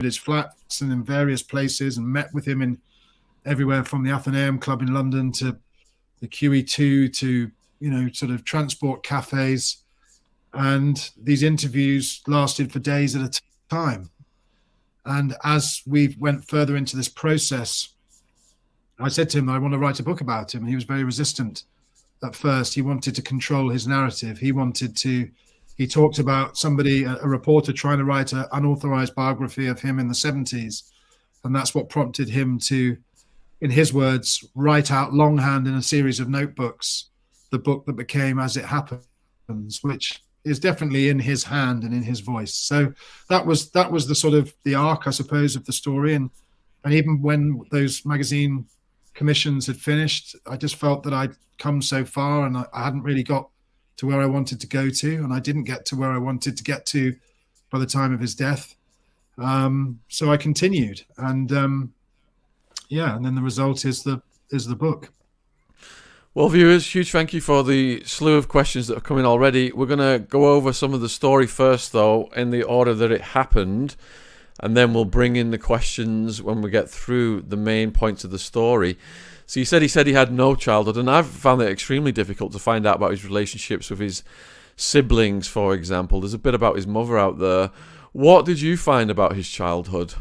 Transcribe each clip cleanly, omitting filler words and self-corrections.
his flats and in various places and met with him in everywhere from the Athenaeum Club in London to the QE2 to, sort of transport cafes. And these interviews lasted for days at a time. And as we went further into this process, I said to him, I want to write a book about him. And he was very resistant at first. He wanted to control his narrative. He talked about a reporter trying to write an unauthorized biography of him in the 70s. And that's what prompted him to, in his words, write out longhand in a series of notebooks, the book that became As It Happens, which is definitely in his hand and in his voice. So that was the sort of the arc, I suppose, of the story. And even when those magazine commissions had finished, I just felt that I'd come so far and I hadn't really got to where I wanted to go to, and I didn't get to where I wanted to get to by the time of his death. So I continued, and and then the result is the book. Well, viewers, huge thank you for the slew of questions that have come in already. We're going to go over some of the story first, though, in the order that it happened, and then we'll bring in the questions when we get through the main points of the story. So he said he had no childhood, and I've found it extremely difficult to find out about his relationships with his siblings, for example. There's a bit about his mother out there. What did you find about his childhood?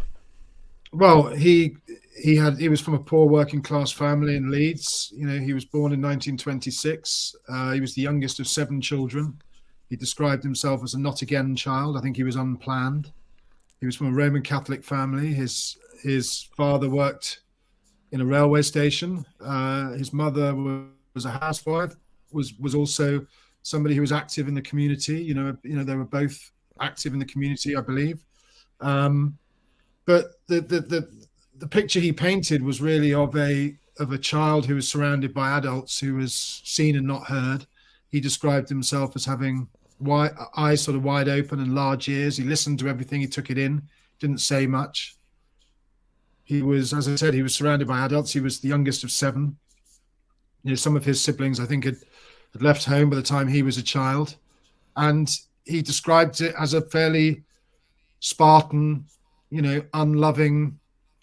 Well, he was from a poor working class family in Leeds. He was born in 1926. He was the youngest of 7 children. He described himself as a not again child. I think he was unplanned. He was from a Roman Catholic family. His father worked in a railway station. His mother was a housewife, was also somebody who was active in the community. They were both active in the community, I believe. But the picture he painted was really of a child who was surrounded by adults, who was seen and not heard. He described himself as having eyes sort of wide open and large ears. He listened to everything, he took it in, didn't say much. He was, as I said, he was surrounded by adults. He was the youngest of 7. Some of his siblings, I think, had left home by the time he was a child. And he described it as a fairly Spartan, unloving,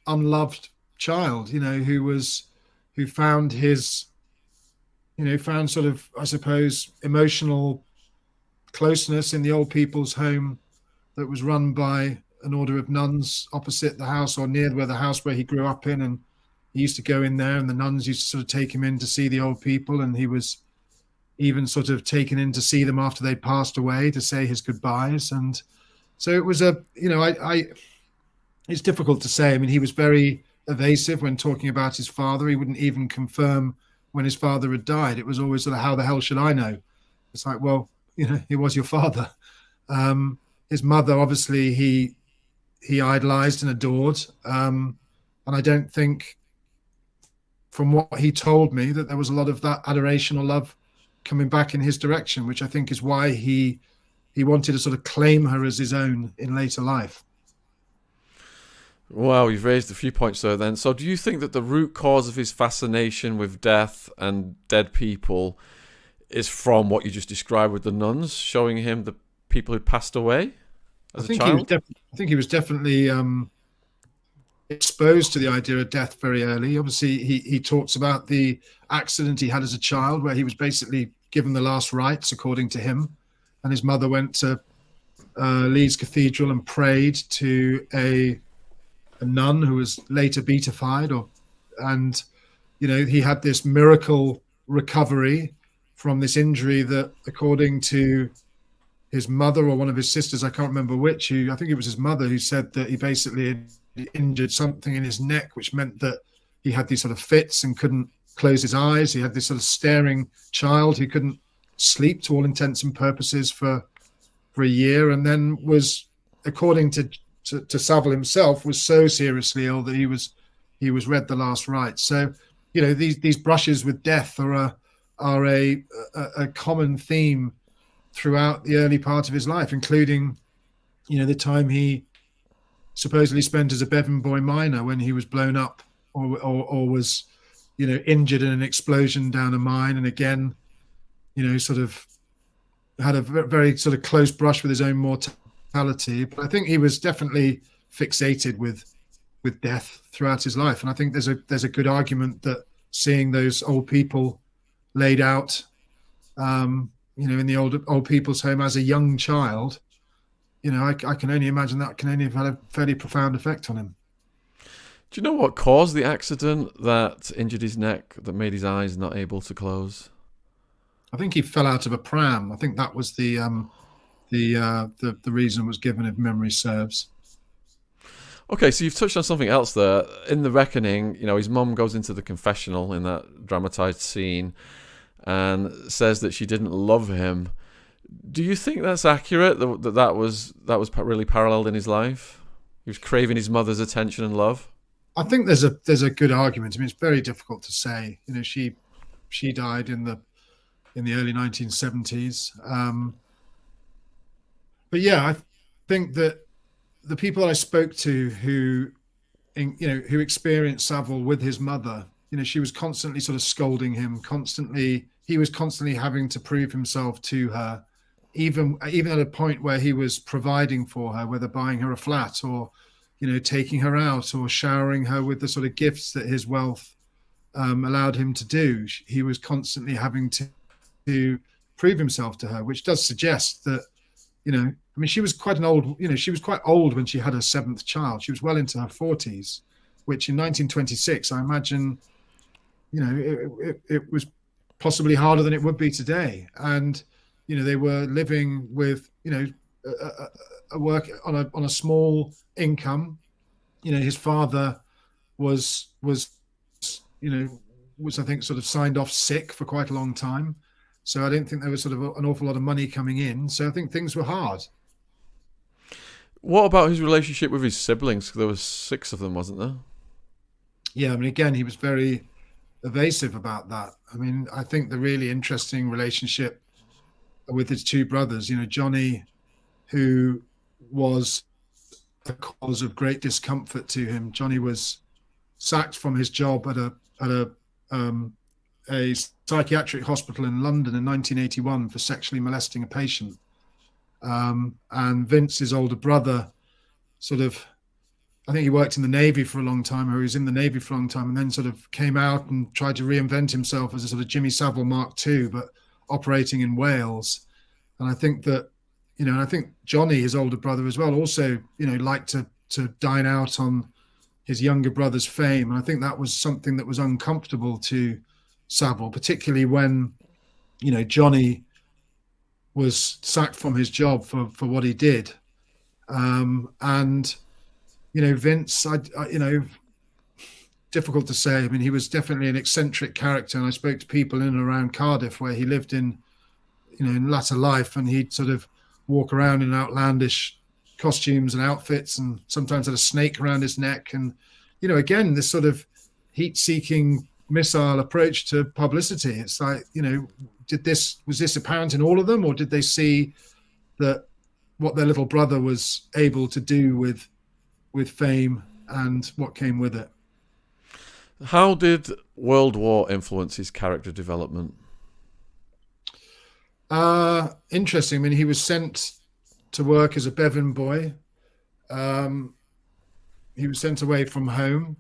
unloved child, who found found sort of, I suppose, emotional closeness in the old people's home that was run by an order of nuns opposite the house or near where the house where he grew up in. And he used to go in there, and the nuns used to sort of take him in to see the old people. And he was even sort of taken in to see them after they passed away, to say his goodbyes. And so it was it's difficult to say. I mean, he was very evasive when talking about his father. He wouldn't even confirm when his father had died. It was always sort of, how the hell should I know? It's like, well, he was your father. His mother, obviously, he idolized and adored. And I don't think, from what he told me, that there was a lot of that adoration or love coming back in his direction, which I think is why he wanted to sort of claim her as his own in later life. Wow, you've raised a few points there then. So do you think that the root cause of his fascination with death and dead people is from what you just described with the nuns, showing him the people who'd passed away as a child? I think he was definitely exposed to the idea of death very early. Obviously, he talks about the accident he had as a child, where he was basically given the last rites, according to him. And his mother went to Leeds Cathedral and prayed to a nun who was later beatified, and he had this miracle recovery from this injury that, according to his mother or one of his sisters, I can't remember which, I think it was his mother, who said that he basically had injured something in his neck, which meant that he had these sort of fits and couldn't close his eyes. He had this sort of staring child who couldn't sleep, to all intents and purposes, for a year, and then was, according to Savile himself, was so seriously ill that he was read the last rites. So, these brushes with death are a common theme throughout the early part of his life, including, the time he supposedly spent as a Bevan boy miner when he was blown up or was, injured in an explosion down a mine, and again, sort of had a very sort of close brush with his own mortality. But I think he was definitely fixated with death throughout his life. And I think there's a good argument that seeing those old people laid out, in the old people's home as a young child, I can only imagine that can only have had a fairly profound effect on him. Do you know what caused the accident that injured his neck, that made his eyes not able to close? I think he fell out of a pram. I think that was the reason was given, if memory serves. Okay, so you've touched on something else there. In The Reckoning, his mum goes into the confessional in that dramatised scene and says that she didn't love him. Do you think that's accurate, that was really paralleled in his life? He was craving his mother's attention and love? I think there's a good argument. I mean, it's very difficult to say. She died in the early 1970s. But yeah, I think that the people I spoke to who experienced Savile with his mother, she was constantly sort of scolding him, he was constantly having to prove himself to her, even at a point where he was providing for her, whether buying her a flat or, taking her out or showering her with the sort of gifts that his wealth allowed him to do. He was constantly having to prove himself to her, which does suggest that, she was quite she was quite old when she had her 7th child. She was well into her 40s, which in 1926, I imagine, it was possibly harder than it would be today. And, they were living with, a work on a small income. His father was I think sort of signed off sick for quite a long time. So I didn't think there was sort of an awful lot of money coming in. So I think things were hard. What about his relationship with his siblings? There was 6 of them, wasn't there? Yeah, I mean, again, he was very evasive about that. I mean, I think the really interesting relationship with his 2 brothers, Johnny, who was the cause of great discomfort to him. Johnny was sacked from his job at a psychiatric hospital in London in 1981 for sexually molesting a patient. And Vince, his older brother, I think he worked in the Navy for a long time, or he was in the Navy for a long time, and then sort of came out and tried to reinvent himself as a sort of Jimmy Savile Mark II, but operating in Wales. And I think that, I think Johnny, his older brother as well, also, liked to dine out on his younger brother's fame. And I think that was something that was uncomfortable to Savile, particularly when, Johnny was sacked from his job for what he did. And, Vince, difficult to say. I mean, he was definitely an eccentric character. And I spoke to people in and around Cardiff where he lived in latter life, and he'd sort of walk around in outlandish costumes and outfits, and sometimes had a snake around his neck. And, again, this sort of heat-seeking missile approach to publicity. It's like, was this apparent in all of them, or did they see that what their little brother was able to do with fame and what came with it? How did World War influence his character development? Interesting. I mean, he was sent to work as a Bevan boy. He was sent away from home.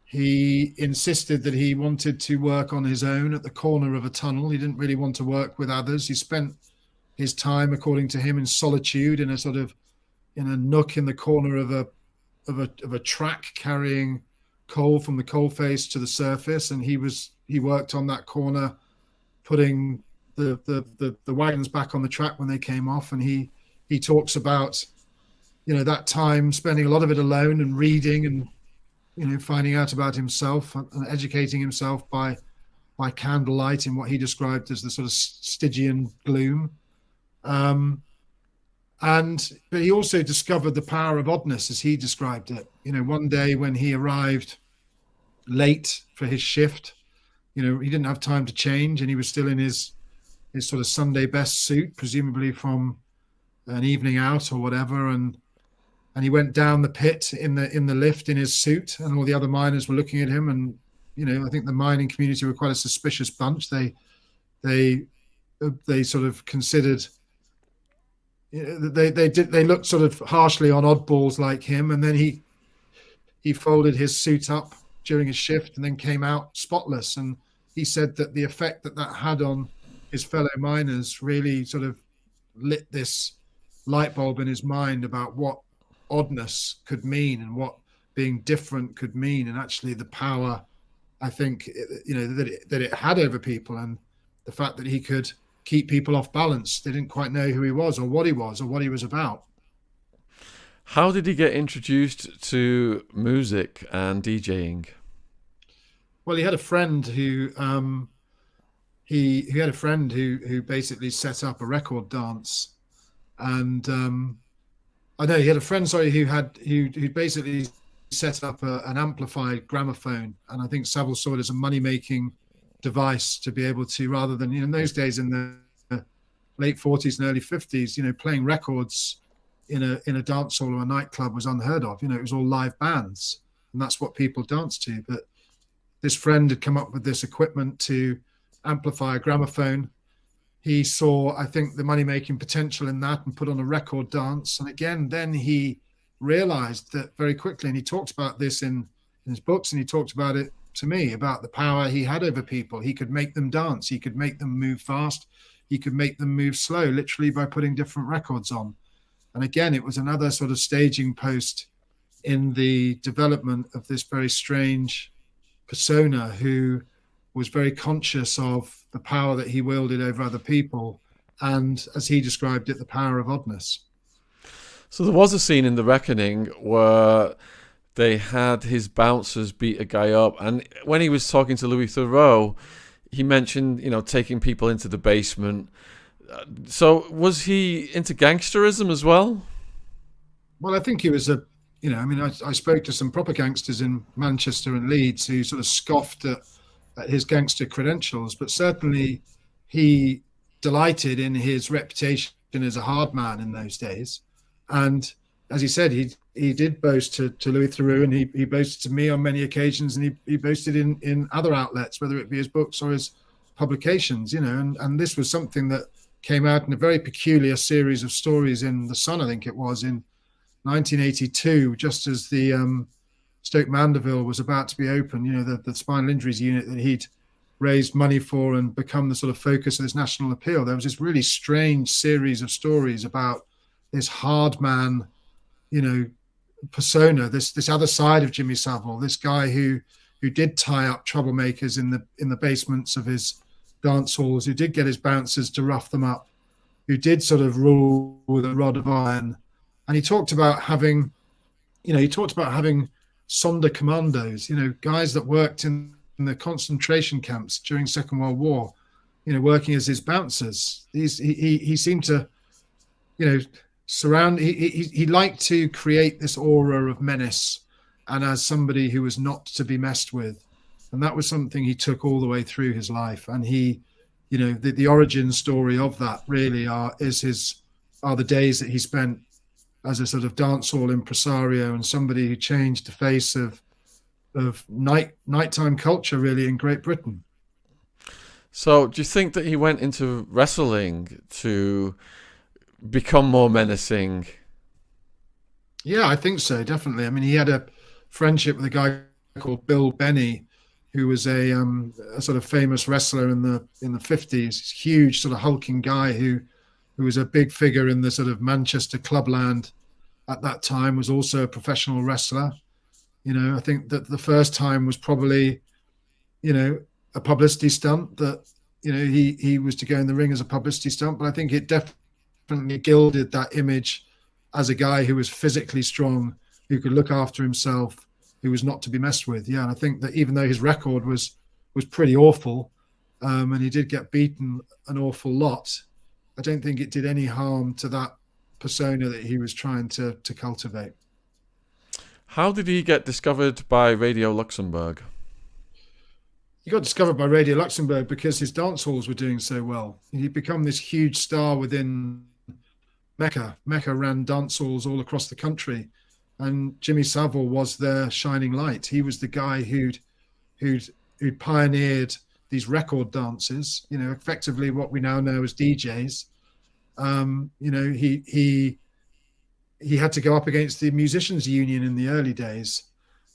He insisted that he wanted to work on his own at the corner of a tunnel. He didn't really want to work with others. He spent his time, according to him, in solitude in a nook in the corner of a track carrying coal from the coalface to the surface. And he worked on that corner, putting the wagons back on the track when they came off. And he talks about, that time, spending a lot of it alone and reading and, finding out about himself and educating himself by candlelight in what he described as the sort of Stygian gloom. But he also discovered the power of oddness, as he described it. One day when he arrived late for his shift, he didn't have time to change, and he was still in his sort of Sunday best suit, presumably from an evening out or whatever. And he went down the pit in the lift in his suit, and all the other miners were looking at him. And, I think the mining community were quite a suspicious bunch. They sort of considered they looked sort of harshly on oddballs like him, and then he folded his suit up during his shift and then came out spotless. And he said that the effect that had on his fellow miners really sort of lit this light bulb in his mind about what oddness could mean and what being different could mean, and actually the power, I think, that it had over people, and the fact that he could keep people off balance. They didn't quite know who he was or what he was about. How did he get introduced to music and DJing? Well, he had a friend who who basically set up a record dance, and I know he had a friend, sorry, who basically set up an amplified gramophone, and I think Savile saw it as a money-making device to be able to, rather than, in those days in the late 40s and early 50s, playing records in a dance hall or a nightclub was unheard of. It was all live bands, and that's what people danced to. But this friend had come up with this equipment to amplify a gramophone. He saw, I think, the money-making potential in that and put on a record dance. And again, then he realized that very quickly, and he talked about this in his books, and he talked about it to me, about the power he had over people. He could make them dance. He could make them move fast. He could make them move slow, literally by putting different records on. And again, it was another sort of staging post in the development of this very strange persona who was very conscious of the power that he wielded over other people, and, as he described it, the power of oddness. So there was a scene in The Reckoning where they had his bouncers beat a guy up, and when he was talking to Louis Theroux, he mentioned, taking people into the basement. So was he into gangsterism as well? Well, I think he was I spoke to some proper gangsters in Manchester and Leeds who sort of scoffed at his gangster credentials, but certainly he delighted in his reputation as a hard man in those days. And as he said, he did boast to Louis Theroux, and he boasted to me on many occasions, and he boasted in other outlets, whether it be his books or his publications, and this was something that came out in a very peculiar series of stories in The Sun, I think it was, in 1982, just as the Stoke Mandeville was about to be open, the spinal injuries unit that he'd raised money for and become the sort of focus of this national appeal. There was this really strange series of stories about this hard man, persona, this other side of Jimmy Savile, this guy who did tie up troublemakers in the basements of his dance halls, who did get his bouncers to rough them up, who did sort of rule with a rod of iron. And he talked about having Sonderkommandos, guys that worked in the concentration camps during Second World War, working as his bouncers. He seemed to, surround. He liked to create this aura of menace, and as somebody who was not to be messed with, and that was something he took all the way through his life. And he, the origin story of that really are the days that he spent as a sort of dancehall impresario and somebody who changed the face of nighttime culture really in Great Britain. So do you think that he went into wrestling to become more menacing? Yeah, I think so, definitely. I mean, he had a friendship with a guy called Bill Benny, who was a sort of famous wrestler in the 50s, huge sort of hulking guy who was a big figure in the sort of Manchester clubland at that time, was also a professional wrestler. I think that the first time was probably, a publicity stunt, that, he was to go in the ring as a publicity stunt, but I think it definitely gilded that image as a guy who was physically strong, who could look after himself, who was not to be messed with. Yeah, and I think that even though his record was pretty awful, and he did get beaten an awful lot, I don't think it did any harm to that persona that he was trying to cultivate. How did he get discovered by Radio Luxembourg? He got discovered by Radio Luxembourg because his dance halls were doing so well. He'd become this huge star within Mecca. Mecca ran dance halls all across the country, and Jimmy Savile was their shining light. He was the guy who'd pioneered these record dances, effectively what we now know as DJs. You know, he had to go up against the musicians union in the early days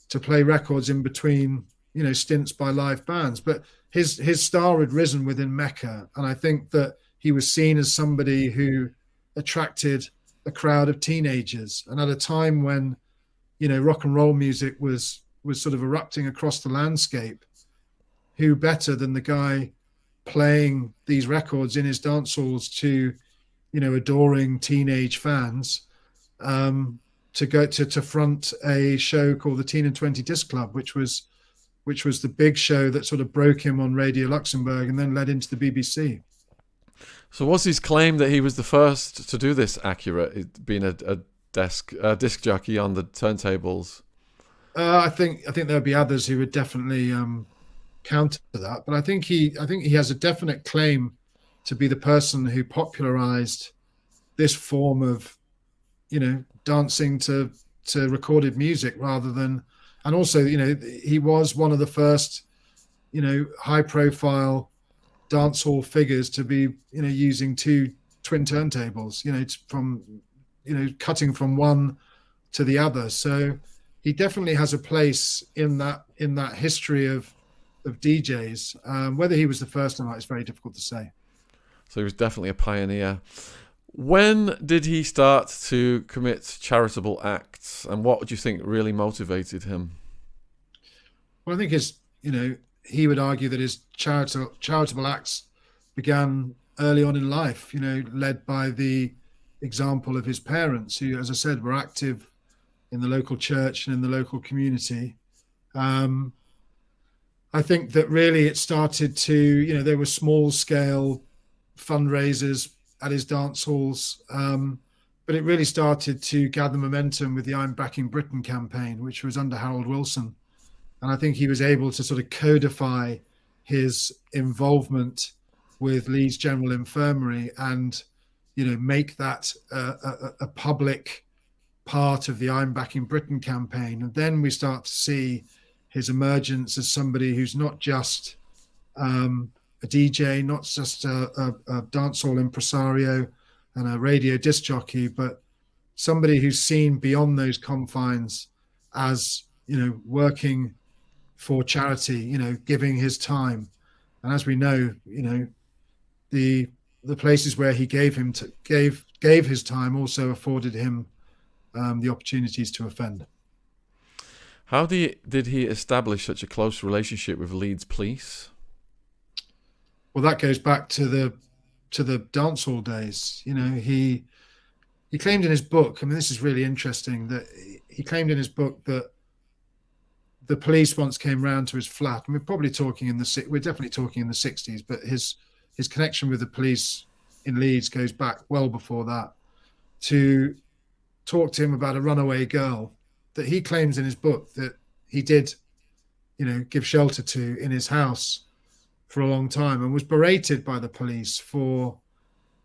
to play records in between, you know, stints by live bands. But his star had risen within Mecca, and I think that he was seen as somebody who attracted a crowd of teenagers. And at a time when, you know, rock and roll music was sort of erupting across the landscape, who better than the guy playing these records in his dance halls to, you know, adoring teenage fans, to go to front a show called the Teen and 20 Disc Club, which was the big show that sort of broke him on Radio Luxembourg and then led into the BBC. So was his claim that he was the first to do this accurate, being a disc jockey on the turntables? I think there would be others who would definitely counter that, but I think he has a definite claim to be the person who popularized this form of, you know, dancing to recorded music rather than, and also, you know, he was one of the first, you know, high profile dancehall figures to be, you know, using two twin turntables, you know, from, you know, cutting from one to the other. So he definitely has a place in that history of DJs. Whether he was the first or not is very difficult to say. So he was definitely a pioneer. When did he start to commit charitable acts, and what would you think really motivated him? Well, I think he would argue that his charitable acts began early on in life, you know, led by the example of his parents, who, as I said, were active in the local church and in the local community. I think that really it started to, you know, there were small scale fundraisers at his dance halls, but it really started to gather momentum with the I'm Backing Britain campaign, which was under Harold Wilson. And I think he was able to sort of codify his involvement with Leeds General Infirmary and, you know, make that a public part of the I'm Backing Britain campaign. And then we start to see his emergence as somebody who's not just a DJ, not just a dancehall impresario and a radio disc jockey, but somebody who's seen beyond those confines as, you know, working for charity, you know, giving his time. And as we know, you know, the places where he gave his time also afforded him the opportunities to offend. How did he establish such a close relationship with Leeds police? Well, that goes back to the dancehall days. You know, he claimed in his book, I mean, this is really interesting, that he claimed in his book that the police once came round to his flat, and we're definitely talking in the 60s, but his connection with the police in Leeds goes back well before that, to talk to him about a runaway girl that he claims in his book that he did, you know, give shelter to in his house for a long time, and was berated by the police for,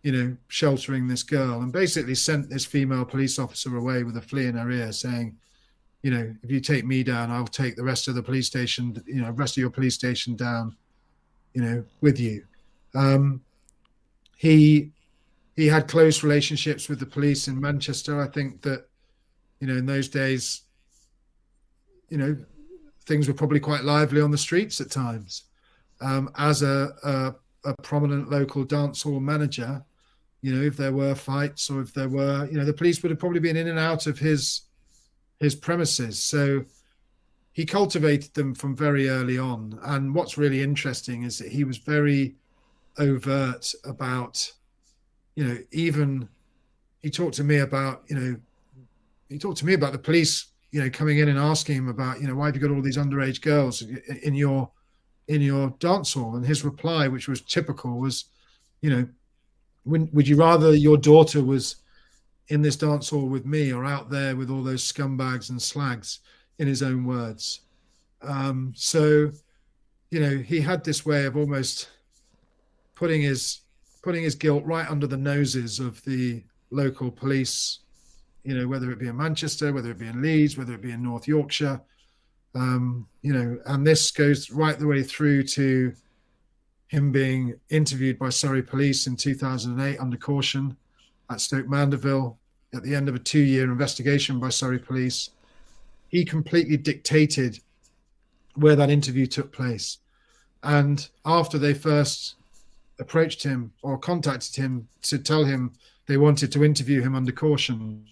you know, sheltering this girl, and basically sent this female police officer away with a flea in her ear, saying, you know, if you take me down, I'll take the rest of the police station, you know, rest of your police station down, you know, with you. He had close relationships with the police in Manchester. I think that, you know, in those days, you know, things were probably quite lively on the streets at times. As a prominent local dancehall manager, you know, if there were fights or if there were, you know, the police would have probably been in and out of his premises. So he cultivated them from very early on. And what's really interesting is that he was very overt about, you know, even he talked to me about the police, you know, coming in and asking him about, you know, why have you got all these underage girls in your dance hall? And his reply, which was typical, was, you know, would you rather your daughter was in this dance hall with me or out there with all those scumbags and slags, in his own words? So, you know, he had this way of almost putting his guilt right under the noses of the local police, you know, whether it be in Manchester, whether it be in Leeds, whether it be in North Yorkshire, you know, and this goes right the way through to him being interviewed by Surrey Police in 2008 under caution, at Stoke Mandeville at the end of a 2-year investigation by Surrey police. He completely dictated where that interview took place. And after they first approached him or contacted him to tell him they wanted to interview him under caution,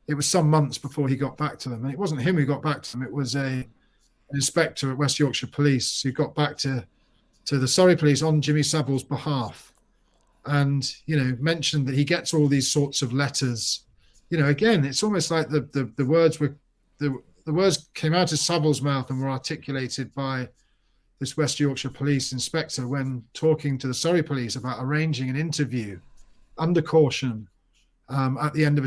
it was some months before he got back to them. And it wasn't him who got back to them. It was an inspector at West Yorkshire Police who got back to the Surrey police on Jimmy Savile's behalf, and, mentioned that he gets all these sorts of letters. Again, it's almost like the words were, the words came out of Savile's mouth and were articulated by this West Yorkshire Police inspector when talking to the Surrey police about arranging an interview under caution at the end of a